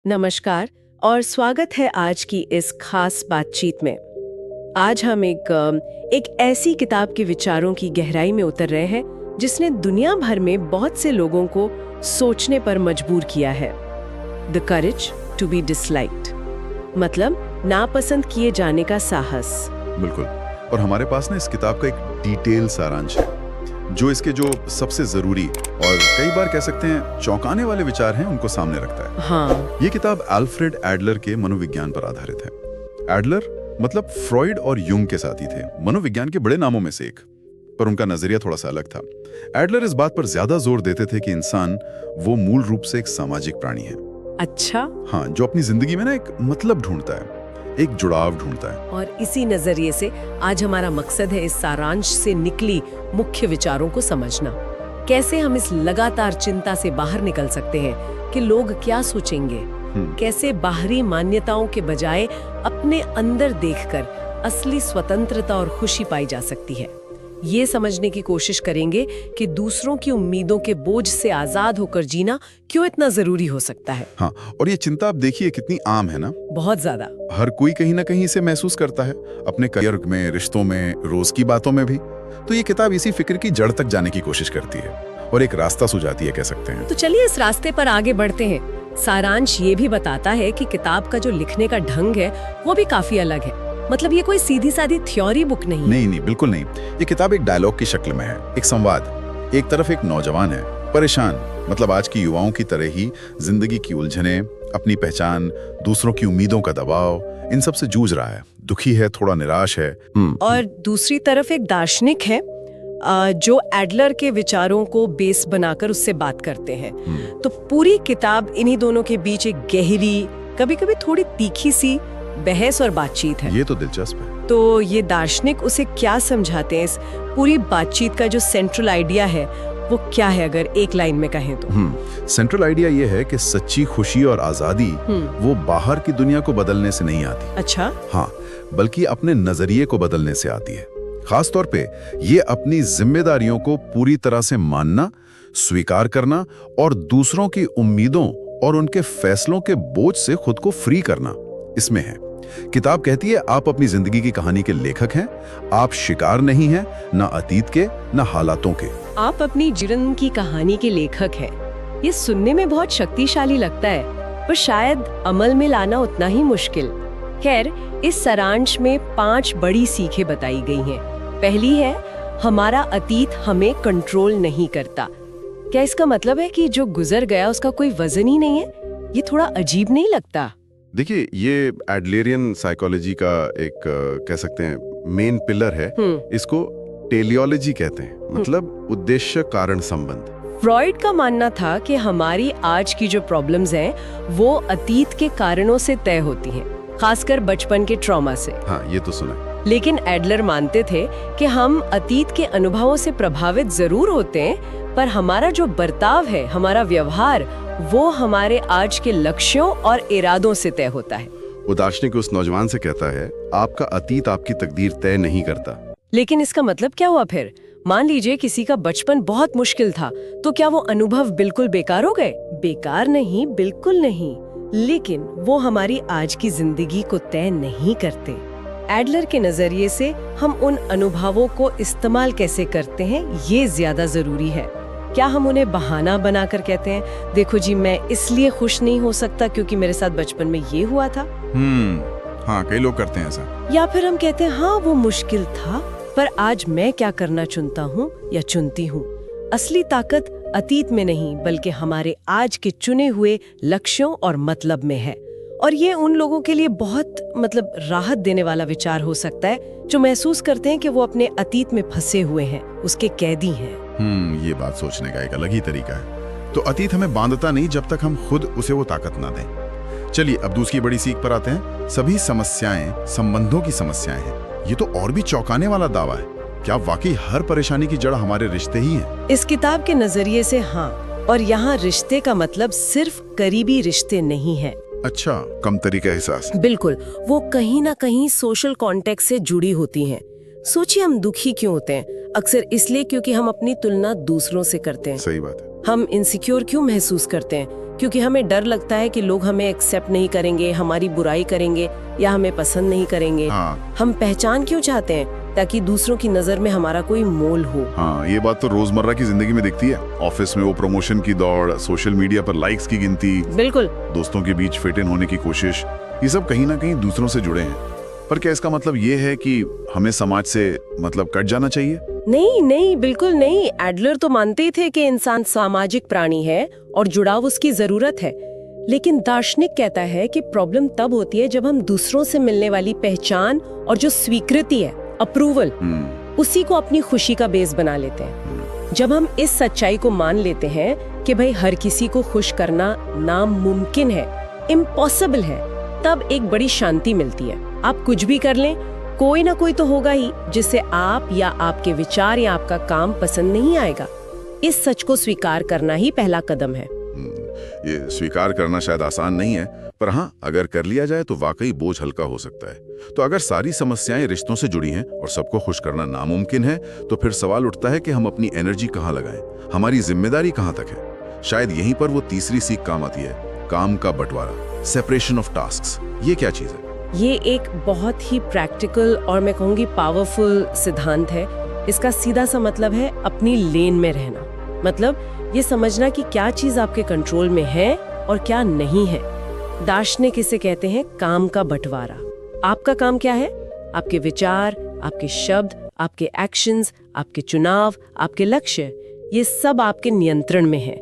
नमस्कार और स्वागत है आज की इस खास बातचीत में। आज हम एक ऐसी किताब के विचारों की गहराई में उतर रहे हैं जिसने दुनिया भर में बहुत से लोगों को सोचने पर मजबूर किया है। The courage to be disliked, मतलब नापसंद किए जाने का साहस। बिल्कुल। और हमारे पास ना इस किताब का एक डिटेल सारांश है जो इसके जो सबसे जरूरी और कई बार कह सकते हैं चौंकाने वाले विचार हैं उनको सामने रखता है। हाँ। ये किताब अल्फ्रेड एडलर के मनोविज्ञान पर आधारित है। एडलर मतलब फ्रॉइड और युंग के साथी थे, मनोविज्ञान के बड़े नामों में से एक, पर उनका नजरिया थोड़ा सा अलग था। एडलर इस बात पर ज्यादा जोर देते थे कि इंसान वो मूल रूप से एक सामाजिक प्राणी है। अच्छा। हाँ, जो अपनी जिंदगी में ना एक मतलब ढूंढता है, एक जुड़ाव ढूंढता है। और इसी नजरिए से आज हमारा मकसद है इस सारांश से निकली मुख्य विचारों को समझना। कैसे हम इस लगातार चिंता से बाहर निकल सकते हैं कि लोग क्या सोचेंगे, कैसे बाहरी मान्यताओं के बजाय अपने अंदर देखकर असली स्वतंत्रता और खुशी पाई जा सकती है। ये समझने की कोशिश करेंगे कि दूसरों की उम्मीदों के बोझ से आजाद होकर जीना क्यों इतना जरूरी हो सकता है। हाँ, और ये चिंता आप देखिए कितनी आम है ना। बहुत ज्यादा। हर कोई कहीं ना कहीं इसे महसूस करता है, अपने करियर में, रिश्तों में, रोज की बातों में भी। तो ये किताब इसी फिक्र की जड़ तक जाने की कोशिश करती है और एक रास्ता सुझाती है, कह सकते हैं। तो चलिए इस रास्ते पर आगे बढ़ते हैं। सारांश ये भी बताता है कि किताब का जो लिखने का ढंग है वो भी काफी अलग है। मतलब ये कोई सीधी सादी थ्योरी बुक नहीं। नहीं, बिल्कुल नहीं। ये किताब एक डायलॉग की शक्ल में है, एक संवाद। एक तरफ एक नौजवान है, परेशान, मतलब आज की युवाओं की तरह ही जिंदगी की उलझने, अपनी पहचान, दूसरों की उम्मीदों का दबाव, इन सब से जूझ रहा है, दुखी है, थोड़ा निराश है। और दूसरी तरफ एक दार्शनिक है जो एडलर के विचारों को बेस बनाकर उससे बात करते हैं। तो पूरी किताब इन्हीं दोनों के बीच एक गहरी, कभी-कभी थोड़ी तीखी सी बहस और बातचीत है। ये तो दिलचस्प है। तो ये दार्शनिक उसे क्या समझाते हैं, इस पूरी बातचीत का जो सेंट्रल आइडिया है वो क्या है, अगर एक लाइन में कहें तो? सेंट्रल आइडिया ये है कि सच्ची खुशी और आजादी वो बाहर की दुनिया को बदलने से नहीं आती। अच्छा। हाँ, बल्कि अपने नजरिए को बदलने से आती है। खास तौर पे ये अपनी जिम्मेदारियों को पूरी तरह से मानना, स्वीकार करना और दूसरों की उम्मीदों और उनके फैसलों के बोझ से खुद को फ्री करना, इसमें है। किताब कहती है आप अपनी जिंदगी की कहानी के लेखक हैं, आप शिकार नहीं हैं, ना अतीत के, ना हालातों के। आप अपनी जीवन की कहानी के लेखक हैं। ये सुनने में बहुत शक्तिशाली लगता है, पर शायद अमल में लाना उतना ही मुश्किल। खैर, इस सारांश में 5 बड़ी सीखें बताई गई हैं। पहली है, हमारा अतीत हमें कंट्रोल नहीं करता। क्या इसका मतलब है कि जो गुजर गया उसका कोई वजन ही नहीं है? ये थोड़ा अजीब नहीं लगता? देखिए, ये एडलरियन साइकोलॉजी का एक कह सकते हैं मेन पिलर है। इसको टेलियोलॉजी कहते हैं, मतलब उद्देश्य कारण संबंध। फ्रॉइड का मानना था कि हमारी आज की जो प्रॉब्लम्स हैं वो अतीत के कारणों से तय होती हैं, खासकर बचपन के ट्रॉमा से। हाँ, ये तो सुना। लेकिन एडलर मानते थे कि हम अतीत के अनुभवों से प्रभावित जरूर होते हैं, पर हमारा जो बर्ताव है, हमारा व्यवहार, वो हमारे आज के लक्ष्यों और इरादों से तय होता है। वो दार्शनिक उस नौजवान से कहता है, आपका अतीत आपकी तकदीर तय नहीं करता। लेकिन इसका मतलब क्या हुआ फिर? मान लीजिए किसी का बचपन बहुत मुश्किल था, तो क्या वो अनुभव बिल्कुल बेकार हो गए? बेकार नहीं, बिल्कुल नहीं, लेकिन वो हमारी आज की जिंदगी को तय नहीं करते। एडलर के नजरिए से हम उन अनुभवों को इस्तेमाल कैसे करते हैं, ये ज्यादा जरूरी है। क्या हम उन्हें बहाना बनाकर कहते हैं, देखो जी मैं इसलिए खुश नहीं हो सकता क्योंकि मेरे साथ बचपन में ये हुआ था? हाँ, कई लोग करते हैं ऐसा। या फिर हम कहते हैं हाँ वो मुश्किल था, पर आज मैं क्या करना चुनता हूँ या चुनती हूँ। असली ताकत अतीत में नहीं, बल्कि हमारे आज के चुने हुए लक्ष्यों और मतलब में है। और ये उन लोगों के लिए बहुत राहत देने वाला विचार हो सकता है जो महसूस करते हैं कि वो अपने अतीत में फंसे हुए हैं, उसके कैदी हैं। ये बात सोचने का एक अलग ही तरीका है। तो अतीत हमें बांधता नहीं जब तक हम खुद उसे वो ताकत ना दें। चलिए अब दूसरी बड़ी सीख पर आते हैं। सभी समस्याएं संबंधों की समस्याएं हैं। ये तो और भी चौंकाने वाला दावा है। क्या वाकई हर परेशानी की जड़ हमारे रिश्ते ही हैं? इस किताब के नजरिए से हाँ, और यहाँ रिश्ते का मतलब सिर्फ करीबी रिश्ते नहीं है। अच्छा, कम तरीका एहसास। बिल्कुल, वो कहीं ना कहीं सोशल कॉन्टेक्स्ट से जुड़ी होती हैं। सोचिए, हम दुखी क्यों होते हैं? अक्सर इसलिए क्योंकि हम अपनी तुलना दूसरों से करते हैं। सही बात है। हम इनसिक्योर क्यों महसूस करते हैं? क्योंकि हमें डर लगता है कि लोग हमें एक्सेप्ट नहीं करेंगे, हमारी बुराई करेंगे या हमें पसंद नहीं करेंगे। हाँ। हम पहचान क्यों चाहते हैं? ताकि दूसरों की नजर में हमारा कोई मोल हो। हाँ, ये बात तो रोजमर्रा की जिंदगी में दिखती है। ऑफिस में वो प्रमोशन की दौड़, सोशल मीडिया पर लाइक्स की गिनती, बिल्कुल। दोस्तों के बीच फिट इन होने की कोशिश, ये सब कहीं ना कहीं दूसरों से जुड़े हैं। पर क्या इसका मतलब ये है कि हमें समाज से मतलब कट जाना चाहिए? नहीं नहीं, बिल्कुल नहीं। एडलर तो मानते ही थे कि इंसान सामाजिक प्राणी है और जुड़ाव उसकी जरूरत है। लेकिन दार्शनिक कहता है कि प्रॉब्लम तब होती है जब हम दूसरों से मिलने वाली पहचान और जो स्वीकृति है, अप्रूवल, उसी को अपनी खुशी का बेस बना लेते हैं। जब हम इस सच्चाई को मान लेते हैं कि भाई हर किसी को खुश करना नामुमकिन है, इम्पॉसिबल है, तब एक बड़ी शांति मिलती है। आप कुछ भी कर लें, कोई ना कोई तो होगा ही जिससे आप या आपके विचार या आपका काम पसंद नहीं आएगा। इस सच को स्वीकार करना ही पहला कदम है। ये स्वीकार करना शायद आसान नहीं है, पर हाँ, अगर कर लिया जाए तो वाकई बोझ हल्का हो सकता है। तो अगर सारी समस्याएं रिश्तों से जुड़ी हैं और सबको खुश करना नामुमकिन है, तो फिर सवाल उठता है कि हम अपनी एनर्जी कहाँ लगाएं, हमारी जिम्मेदारी कहाँ तक है। शायद यहीं पर वो तीसरी सीख काम आती है, काम का बंटवारा, सेपरेशन ऑफ टास्क्स। ये क्या चीज है? ये एक बहुत ही प्रैक्टिकल और मैं कहूँगी पावरफुल सिद्धांत है। इसका सीधा सा मतलब है अपनी लेन में रहना। मतलब ये समझना कि क्या चीज आपके कंट्रोल में है और क्या नहीं है। दार्शनिक इसे कहते हैं काम का बंटवारा। आपका काम क्या है? आपके विचार, आपके शब्द, आपके एक्शंस, आपके चुनाव, आपके लक्ष्य, ये सब आपके नियंत्रण में है।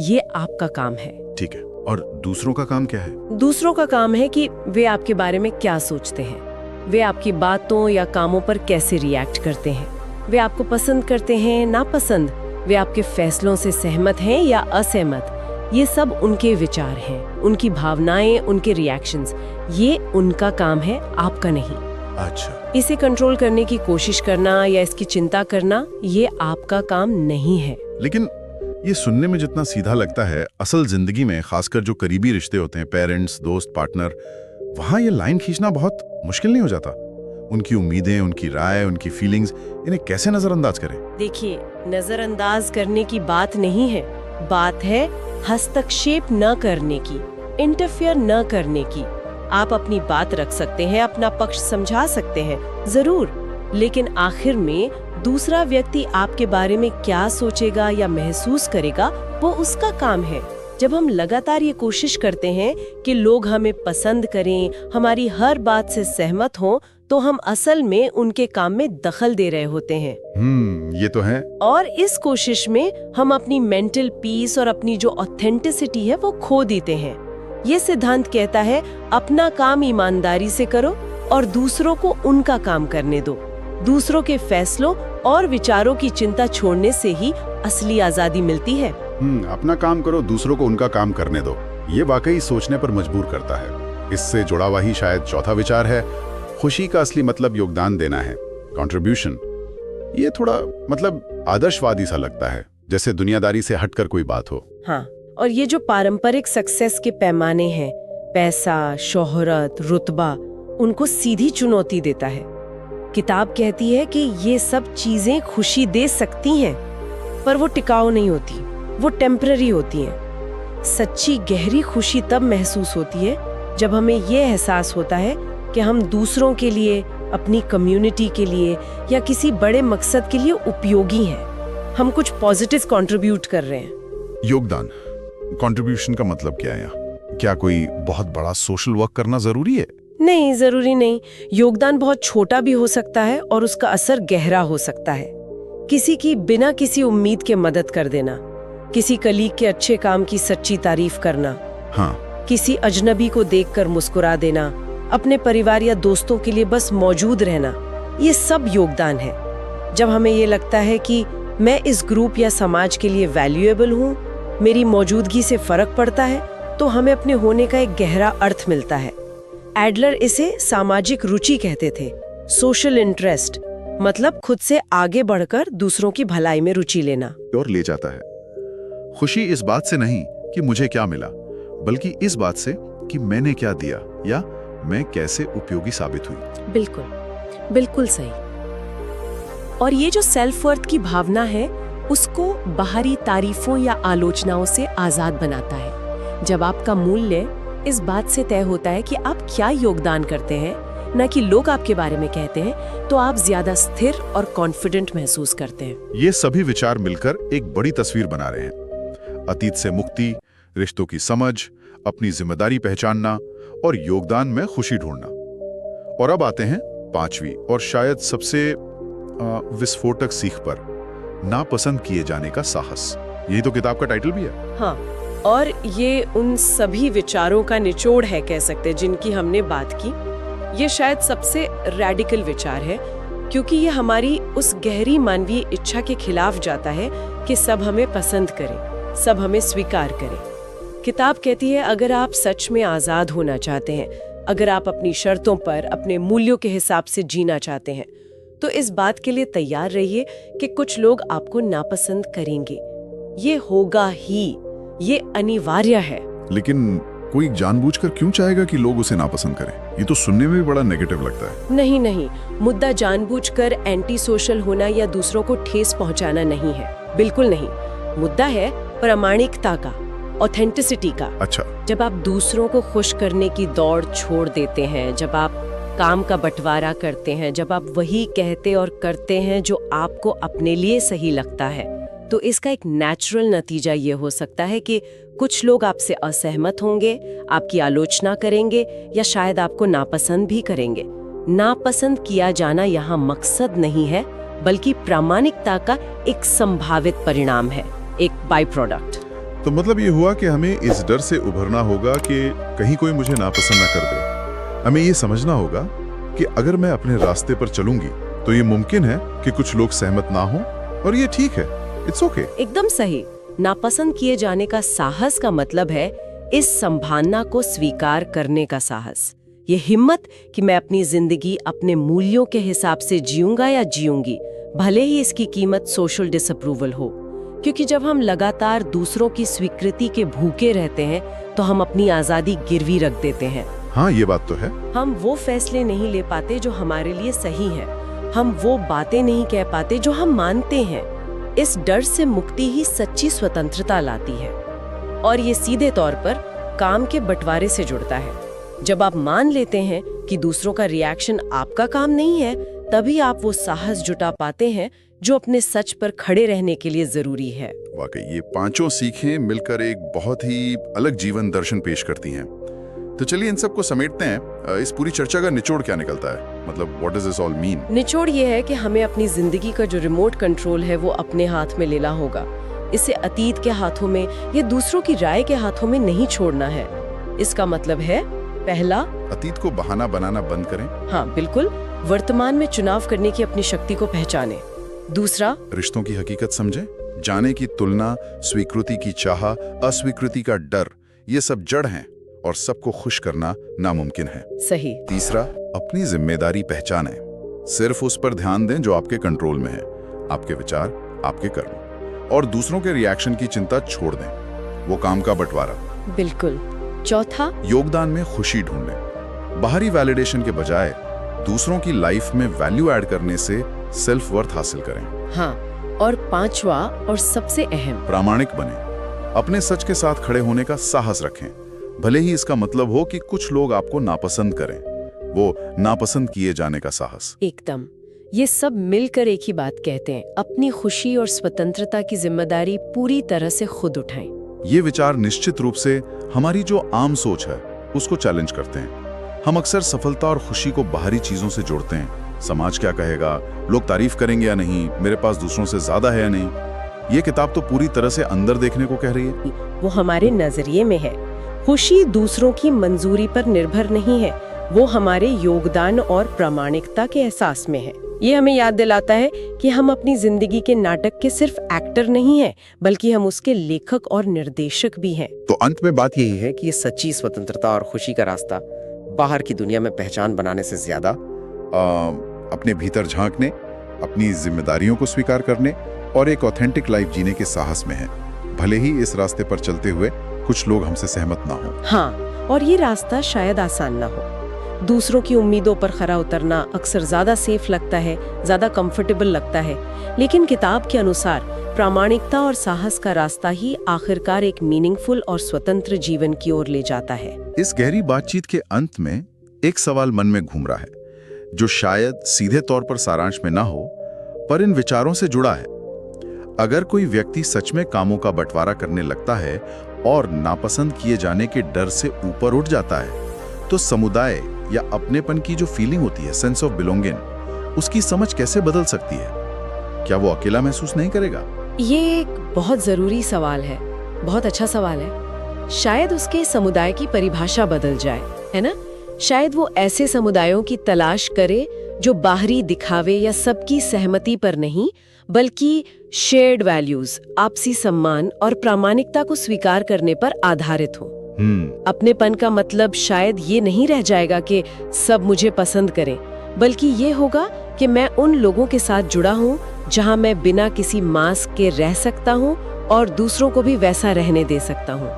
ये आपका काम है। ठीक है। और दूसरों का काम क्या है? दूसरों का काम है कि वे आपके बारे में क्या सोचते हैं, वे आपकी बातों या कामों पर कैसे रिएक्ट करते हैं, वे आपको पसंद करते हैं, नापसंद, वे आपके फैसलों से सहमत हैं या असहमत। ये सब उनके विचार हैं, उनकी भावनाएं, उनके रिएक्शंस। ये उनका काम है, आपका नहीं। अच्छा। इसे कंट्रोल करने की कोशिश करना या इसकी चिंता करना, ये आपका काम नहीं है। लेकिन ये सुनने में जितना सीधा लगता है, असल जिंदगी में खासकर जो करीबी रिश्ते होते हैं, पेरेंट्स, दोस्त, पार्टनर, वहां ये लाइन खींचना बहुत मुश्किल नहीं हो जाता? उनकी उम्मीदें, उनकी राय, उनकी फीलिंग्स, इन्हें कैसे नजरअंदाज करें? देखिए, नजरअंदाज करने की बात नहीं है, बात है हस्तक्षेप न करने की, इंटरफेयर न करने की। आप अपनी बात रख सकते हैं, अपना पक्ष समझा सकते हैं, जरूर, लेकिन आखिर में दूसरा व्यक्ति आपके बारे में क्या सोचेगा या महसूस करेगा, वो उसका काम है। जब हम लगातार ये कोशिश करते हैं कि लोग हमें पसंद करें, हमारी हर बात से सहमत हों, तो हम असल में उनके काम में दखल दे रहे होते हैं। ये तो है। और इस कोशिश में हम अपनी मेंटल पीस और अपनी जो ऑथेंटिसिटी है वो खो देते हैं। ये सिद्धांत कहता है, अपना काम ईमानदारी से करो और दूसरों को उनका काम करने दो। दूसरों के फैसलों और विचारों की चिंता छोड़ने से ही असली आजादी मिलती है। अपना काम करो, दूसरों को उनका काम करने दो। ये वाकई सोचने पर मजबूर करता है। इससे जुड़ा हुआ ही शायद चौथा विचार है, खुशी का असली मतलब योगदान देना है, कंट्रीब्यूशन। ये थोड़ा मतलब आदर्शवादी सा लगता है, जैसे दुनियादारी से हटकर कोई बात हो। हाँ, और ये जो पारंपरिक सक्सेस के पैमाने हैं, पैसा, शोहरत, रुतबा, उनको सीधी चुनौती देता है। किताब कहती है कि ये सब चीजें खुशी दे सकती हैं, पर वो टिकाऊ नहीं होती, वो टेम्पररी होती हैं। सच्ची गहरी खुशी तब महसूस होती है जब हमें ये एहसास होता है कि हम दूसरों के लिए, अपनी कम्युनिटी के लिए या किसी बड़े मकसद के लिए उपयोगी हैं। हम कुछ पॉजिटिव कंट्रीब्यूट कर रहे हैं। योगदान, कंट्रीब्यूशन का मतलब क्या है? क्या कोई बहुत बड़ा सोशल वर्क करना जरूरी है? नहीं, जरूरी नहीं। योगदान बहुत छोटा भी हो सकता है और उसका असर गहरा हो सकता है। किसी की बिना किसी उम्मीद के मदद कर देना, किसी कलीग के अच्छे काम की सच्ची तारीफ करना, हाँ, किसी अजनबी को देखकर मुस्कुरा देना, अपने परिवार या दोस्तों के लिए बस मौजूद रहना, ये सब योगदान है। जब हमें ये लगता है कि मैं इस ग्रुप या समाज के लिए वैल्यूएबल हूँ, मेरी मौजूदगी से फर्क पड़ता है, तो हमें अपने होने का एक गहरा अर्थ मिलता है। एडलर इसे सामाजिक रुचि कहते थे, सोशल इंटरेस्ट, मतलब खुद से आगे बढ़कर दूसरों की भलाई में रुचि लेना। और ले जाता है। खुशी इस बात से नहीं कि मुझे क्या मिला, बल्कि इस बात से कि मैंने क्या दिया या मैं कैसे उपयोगी साबित हुई। बिल्कुल, बिल्कुल सही। और ये जो सेल्फ वर्थ की भावना है, उसको बाहरी तारीफों या आलोचनाओं से आजाद बनाता है। जब आपका मूल्य इस बात से तय होता है कि आप क्या योगदान करते हैं, न कि लोग आपके बारे में कहते हैं, तो आप ज्यादा स्थिर और कॉन्फिडेंट महसूस करते हैं। ये सभी विचार मिलकर एक बड़ी तस्वीर बना रहे हैं। अतीत से मुक्ति, रिश्तों की समझ, अपनी जिम्मेदारी पहचानना और योगदान में खुशी ढूंढना। और अब आते हैं पांचवी और शायद सबसे विस्फोटक सीख पर, नापसंद किए जाने का साहस। यही तो किताब का टाइटल भी है। हाँ, और ये उन सभी विचारों का निचोड़ है, कह सकते हैं, जिनकी हमने बात की। ये शायद सबसे रैडिकल विचार है, क्योंकि ये हमारी उस गहरी मानवीय इच्छा के खिलाफ जाता है कि सब हमें पसंद करें, सब हमें स्वीकार करें। किताब कहती है, अगर आप सच में आज़ाद होना चाहते हैं, अगर आप अपनी शर्तों पर, अपने मूल्यों के हिसाब से जीना चाहते हैं, तो इस बात के लिए तैयार रहिए कि कुछ लोग आपको नापसंद करेंगे। ये होगा ही, ये अनिवार्य है। लेकिन कोई जानबूझकर क्यों चाहेगा कि लोग उसे नापसंद करें? ये तो सुनने में भी बड़ा नेगेटिव लगता है। नहीं नहीं, मुद्दा जानबूझकर एंटी सोशल होना या दूसरों को ठेस पहुंचाना नहीं है, बिल्कुल नहीं। मुद्दा है प्रामाणिकता का, ऑथेंटिसिटी का। अच्छा। जब आप दूसरों को खुश करने की दौड़ छोड़ देते हैं, जब आप काम का बंटवारा करते हैं, जब आप वही कहते और करते हैं जो आपको अपने लिए सही लगता है, तो इसका एक नेचुरल नतीजा ये हो सकता है कि कुछ लोग आपसे असहमत होंगे, आपकी आलोचना करेंगे या शायद आपको नापसंद भी करेंगे। नापसंद किया जाना यहाँ मकसद नहीं है, बल्कि प्रामाणिकता का एक संभावित परिणाम है, एक बाय प्रोडक्ट। तो मतलब ये हुआ कि हमें इस डर से उभरना होगा कि कहीं कोई मुझे नापसंद ना कर दे। हमें ये समझना होगा कि अगर मैं अपने रास्ते पर चलूंगी तो ये मुमकिन है कि कुछ लोग सहमत ना हो, और ये ठीक है, इट्स ओके। एकदम सही। नापसंद किए जाने का साहस का मतलब है इस संभावना को स्वीकार करने का साहस, ये हिम्मत कि मैं अपनी जिंदगी अपने मूल्यों के हिसाब से जीऊंगा या जीऊंगी, भले ही इसकी कीमत सोशल डिसअप्रूवल हो। क्योंकि जब हम लगातार दूसरों की स्वीकृति के भूखे रहते हैं तो हम अपनी आजादी गिरवी रख देते हैं। हाँ, ये बात तो है। हम वो फैसले नहीं ले पाते जो हमारे लिए सही है, हम वो बातें नहीं कह पाते जो हम मानते हैं। इस डर से मुक्ति ही सच्ची स्वतंत्रता लाती है, और ये सीधे तौर पर काम के बंटवारे से जुड़ता है। जब आप मान लेते हैं कि दूसरों का रिएक्शन आपका काम नहीं है, तभी आप वो साहस जुटा पाते हैं जो अपने सच पर खड़े रहने के लिए जरूरी है। वाकई ये पांचों सीखें मिलकर एक बहुत ही अलग जीवन दर्शन पेश करती हैं। तो चलिए इन सबको समेटते हैं। इस पूरी चर्चा का निचोड़ क्या निकलता है? मतलब what does this all mean? निचोड़ ये है कि हमें अपनी जिंदगी का जो रिमोट कंट्रोल है वो अपने हाथ में लेना होगा। इसे अतीत के हाथों में या दूसरों की राय के हाथों में नहीं छोड़ना है। इसका मतलब है, पहला, अतीत को बहाना बनाना बंद करें। हाँ बिल्कुल, वर्तमान में चुनाव करने की अपनी शक्ति को पहचानें। दूसरा, रिश्तों की हकीकत समझें। जाने की तुलना, स्वीकृति की चाह, अस्वीकृति का डर, ये सब जड़ हैं और सबको खुश करना नामुमकिन है। सही। तीसरा, अपनी जिम्मेदारी पहचानें। सिर्फ उस पर ध्यान दें जो आपके कंट्रोल में है, आपके विचार, आपके कर्म, और दूसरों के रिएक्शन की चिंता छोड़ दें, वो काम का बंटवारा। बिल्कुल। चौथा, योगदान में खुशी ढूंढें। बाहरी वैलिडेशन के बजाय दूसरों की लाइफ में वैल्यू ऐड करने से सेल्फ वर्थ हासिल करें। हाँ, और पांचवा और सबसे अहम, प्रामाणिक बने। अपने सच के साथ खड़े होने का साहस रखें, भले ही इसका मतलब हो कि कुछ लोग आपको नापसंद करें। वो नापसंद किए जाने का साहस। एकदम। ये सब मिलकर एक ही बात कहते हैं, अपनी खुशी और स्वतंत्रता की जिम्मेदारी पूरी तरह से खुद उठाएं। ये विचार निश्चित रूप से हमारी जो आम सोच है उसको चैलेंज करते हैं। हम अक्सर सफलता और खुशी को बाहरी चीजों से जोड़ते हैं। समाज क्या कहेगा, लोग तारीफ करेंगे या नहीं, मेरे पास दूसरों से ज्यादा है या नहीं। ये किताब तो पूरी तरह से अंदर देखने को कह रही है। वो हमारे नजरिए में है। खुशी दूसरों की मंजूरी पर निर्भर नहीं है, वो हमारे योगदान और प्रामाणिकता के एहसास में है। ये हमें याद दिलाता है कि हम अपनी जिंदगी के नाटक के सिर्फ एक्टर नहीं हैं, बल्कि हम उसके लेखक और निर्देशक भी हैं। तो अंत में बात यही है कि ये सच्ची स्वतंत्रता और खुशी का रास्ता बाहर की दुनिया में पहचान बनाने से ज्यादा अपने भीतर झांकने, अपनी जिम्मेदारियों को स्वीकार करने और एक ऑथेंटिक लाइफ जीने के साहस में है, भले ही इस रास्ते पर चलते हुए कुछ लोग हमसे सहमत ना हो। हाँ, और ये रास्ता शायद आसान ना हो, दूसरों की उम्मीदों पर खरा उतरना अक्सर ज्यादा सेफ लगता है, ज्यादा कंफर्टेबल लगता है, लेकिन किताब के अनुसार प्रामाणिकता और साहस का रास्ता ही आखिरकार एक मीनिंगफुल और स्वतंत्र जीवन की ओर ले जाता है। इस गहरी बातचीत के अंत में एक सवाल मन में घूम रहा है, जो शायद सीधे तौर पर सारांश में ना हो, पर इन विचारों से जुड़ा है। अगर कोई व्यक्ति सच में कामों का बंटवारा करने लगता है और नापसंद किए जाने के डर से ऊपर उठ जाता है, तो समुदाय या अपनेपन की जो फीलिंग होती है, सेंस ऑफ बिलोंगिंग, उसकी समझ कैसे बदल सकती है? क्या वो अकेला महसूस नहीं करेगा? ये एक बहुत जरूरी सवाल है, बहुत अच्छा सवाल है। शायद उसके समुदाय की परिभाषा बदल जाए, है ना? शायद वो ऐसे समुदायों की तलाश करे जो बाहरी दिखावे या सबकी सहमति पर नहीं, बल्कि शेयर्ड वैल्यूज, आपसी सम्मान और प्रामाणिकता को स्वीकार करने पर आधारित हो। अपनेपन का मतलब शायद ये नहीं रह जाएगा कि सब मुझे पसंद करें, बल्कि ये होगा कि मैं उन लोगों के साथ जुड़ा हूँ जहाँ मैं बिना किसी मास्क के रह सकता हूँ और दूसरों को भी वैसा रहने दे सकता हूँ।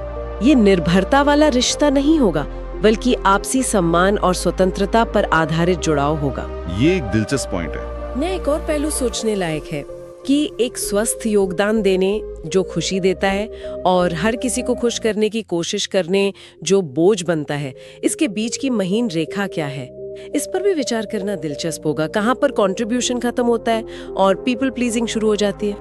ये निर्भरता वाला रिश्ता नहीं होगा, बल्कि आपसी सम्मान और स्वतंत्रता पर आधारित जुड़ाव होगा। ये एक दिलचस्प पॉइंट है। न एक और पहलू सोचने लायक है कि एक स्वस्थ योगदान देने जो खुशी देता है और हर किसी को खुश करने की कोशिश करने जो बोझ बनता है, इसके बीच की महीन रेखा क्या है? इस पर भी विचार करना दिलचस्प होगा। कहाँ पर कंट्रीब्यूशन खत्म होता है और पीपल प्लीजिंग शुरू हो जाती है।